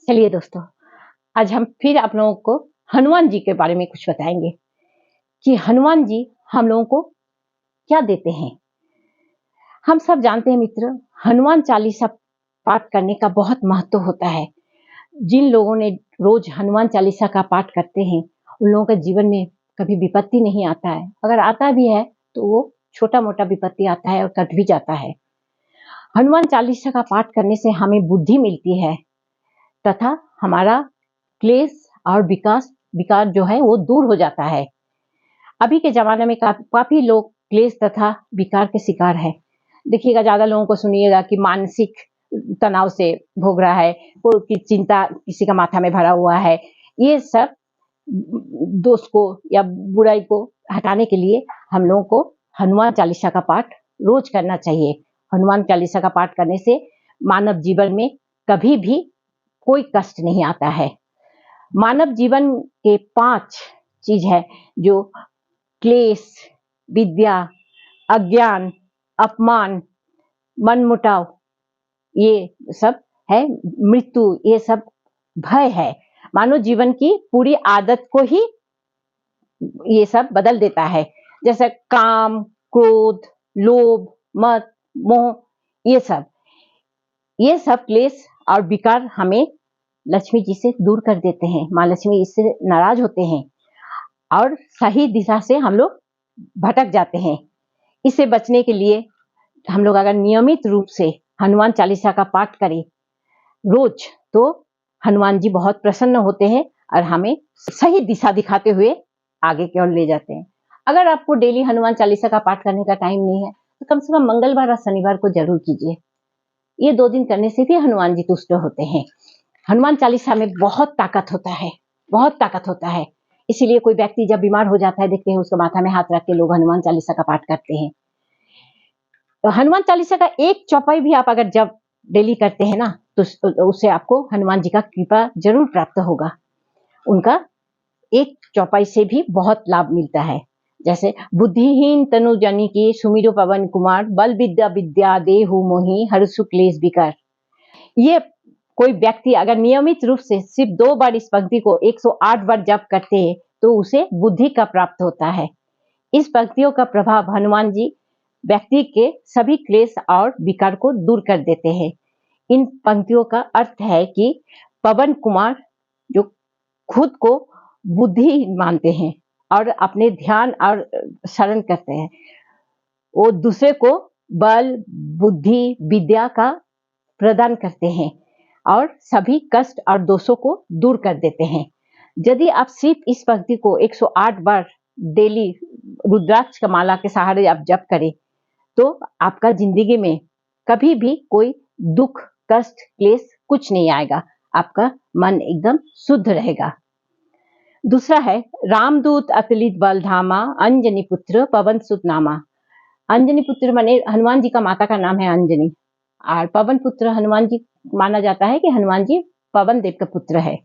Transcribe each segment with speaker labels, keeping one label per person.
Speaker 1: चलिए दोस्तों, आज हम फिर आप लोगों को हनुमान जी के बारे में कुछ बताएंगे कि हनुमान जी हम लोगों को क्या देते हैं। हम सब जानते हैं मित्र, हनुमान चालीसा पाठ करने का बहुत महत्व होता है। जिन लोगों ने रोज हनुमान चालीसा का पाठ करते हैं उन लोगों के जीवन में कभी विपत्ति नहीं आता है। अगर आता भी है तो वो छोटा मोटा विपत्ति आता है और कट भी जाता है। हनुमान चालीसा का पाठ करने से हमें बुद्धि मिलती है तथा हमारा क्लेश और विकार जो है वो दूर हो जाता है। अभी के जमाने में काफी लोग क्लेश तथा विकार के शिकार है। देखिएगा, ज्यादा लोगों को सुनिएगा कि मानसिक तनाव से भोग रहा है, कोई चिंता किसी का माथा में भरा हुआ है। ये सब दोष को या बुराई को हटाने के लिए हम लोगों को हनुमान चालीसा का पाठ रोज करना चाहिए। हनुमान चालीसा का पाठ करने से मानव जीवन में कभी भी कोई कष्ट नहीं आता है। मानव जीवन के 5 चीज है जो क्लेश, विद्या, अज्ञान, अपमान, मनमुटाव, ये सब है, मृत्यु, ये सब भय है। मानव जीवन की पूरी आदत को ही ये सब बदल देता है। जैसे काम, क्रोध, लोभ, मद, मोह, ये सब क्लेश और विकार हमें लक्ष्मी जी से दूर कर देते हैं। माँ लक्ष्मी इससे नाराज होते हैं और सही दिशा से हम लोग भटक जाते हैं। इससे बचने के लिए हम लोग अगर नियमित रूप से हनुमान चालीसा का पाठ करें रोज, तो हनुमान जी बहुत प्रसन्न होते हैं और हमें सही दिशा दिखाते हुए आगे की ओर ले जाते हैं। अगर आपको डेली हनुमान चालीसा का पाठ करने का टाइम नहीं है तो कम से कम मंगलवार और शनिवार को जरूर कीजिए। ये 2 दिन करने से भी हनुमान जी तुष्ट होते हैं। हनुमान चालीसा में बहुत ताकत होता है, बहुत ताकत होता है। इसीलिए कोई व्यक्ति जब बीमार हो जाता है, देखते हैं उसके माथा में हाथ रख के लोग हनुमान चालीसा का पाठ करते हैं। तो हनुमान चालीसा का एक चौपाई भी आप अगर जब डेली करते हैं ना, तो उससे आपको हनुमान जी का कृपा जरूर प्राप्त होगा। उनका एक चौपाई से भी बहुत लाभ मिलता है। जैसे बुद्धिहीन तनु जनी की सुमिरो पवन कुमार, बल विद्या विद्या देहु मोहि, हरसु क्लेश विकार। ये कोई व्यक्ति अगर नियमित रूप से सिर्फ 2 बार इस पंक्ति को 108 बार जप करते हैं तो उसे बुद्धि का प्राप्त होता है। इस पंक्तियों का प्रभाव हनुमान जी व्यक्ति के सभी क्लेश और विकार को दूर कर देते हैं। इन पंक्तियों का अर्थ है कि पवन कुमार जो खुद को बुद्धि मानते हैं और अपने ध्यान और शरण करते हैं, वो दूसरे को बल, बुद्धि, विद्या का प्रदान करते हैं और सभी कष्ट और दोषों को दूर कर देते हैं। यदि आप सिर्फ इस पंक्ति को 108 बार डेली रुद्राक्ष का माला के सहारे आप जप करें तो आपका जिंदगी में कभी भी कोई दुख, कष्ट, क्लेश कुछ नहीं आएगा। आपका मन एकदम शुद्ध रहेगा। दूसरा है रामदूत अतुलित बल धामा, अंजनी पुत्र पवन सुत नामा। अंजनी पुत्र माने हनुमान जी का माता का नाम है अंजनी, और पवन पुत्र हनुमान जी माना जाता है कि हनुमान जी पवन देव का पुत्र है।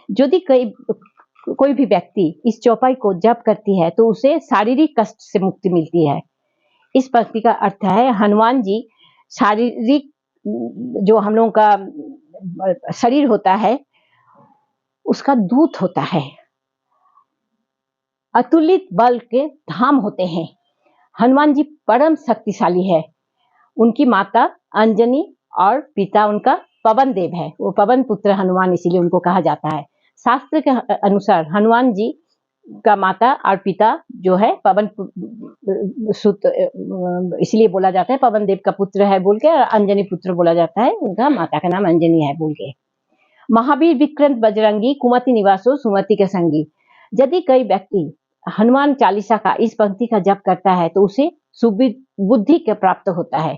Speaker 1: यदि कोई भी व्यक्ति इस चौपाई को जप करती है तो उसे शारीरिक कष्ट से मुक्ति मिलती है। इस पंक्ति का अर्थ है हनुमान जी शारीरिक जो हम लोगों का शरीर होता है उसका दूत होता है, अतुलित बल के धाम होते हैं। हनुमान जी परम शक्तिशाली है। उनकी माता अंजनी और पिता उनका पवन देव है। वो पवन पुत्र हनुमान इसीलिए उनको कहा जाता है। शास्त्र के अनुसार हनुमान जी का माता और पिता जो है पवन सुत, इसलिए बोला जाता है पवन देव का पुत्र है बोल के, और अंजनी पुत्र बोला जाता है, उनका माता का नाम अंजनी है बोल के। महावीर विक्रम बजरंगी, कुमति निवासो सुमति के संगी। यदि कोई व्यक्ति हनुमान चालीसा का इस पंक्ति का जप करता है तो उसे सुबुद्धि के प्राप्त होता है।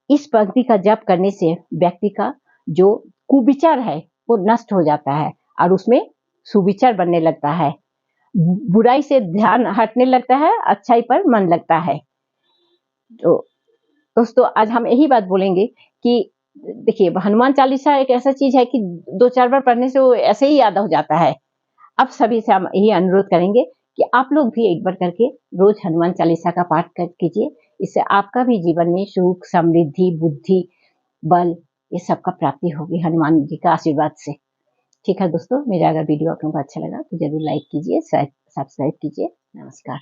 Speaker 1: इस पंक्ति का जप करने से व्यक्ति का जो कुविचार है वो नष्ट हो जाता है और उसमें सुविचार बनने लगता है। बुराई से ध्यान हटने लगता है, अच्छाई पर मन लगता है। तो दोस्तों आज हम यही बात बोलेंगे कि देखिए, हनुमान चालीसा एक ऐसा चीज है कि 2-4 बार पढ़ने से वो ऐसे ही याद हो जाता है। अब सभी से हम यही अनुरोध करेंगे कि आप लोग भी एक बार करके रोज हनुमान चालीसा का पाठ कर कीजिए। इससे आपका भी जीवन में सुख, समृद्धि, बुद्धि, बल, ये सब का प्राप्ति होगी हनुमान जी का आशीर्वाद से। ठीक है दोस्तों, मेरा अगर वीडियो आप लोगों को अच्छा लगा तो जरूर लाइक कीजिए, सब्सक्राइब कीजिए। नमस्कार।